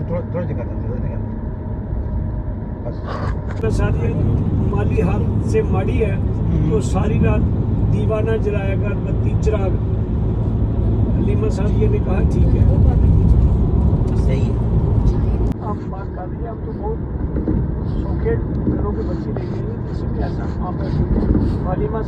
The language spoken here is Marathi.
थोड़ा दिखाता बस। शादी माली हालत से माड़ी है तो सारी रात दीवाना जलाया कर बत्ती चिराग। हलीमा सादिया ने कहा ठीक है, सही है। आप बात कर रही है, अब तो बहुत सौखे घरों के बच्चे ले गए, किसी भी ऐसा आप हलीमा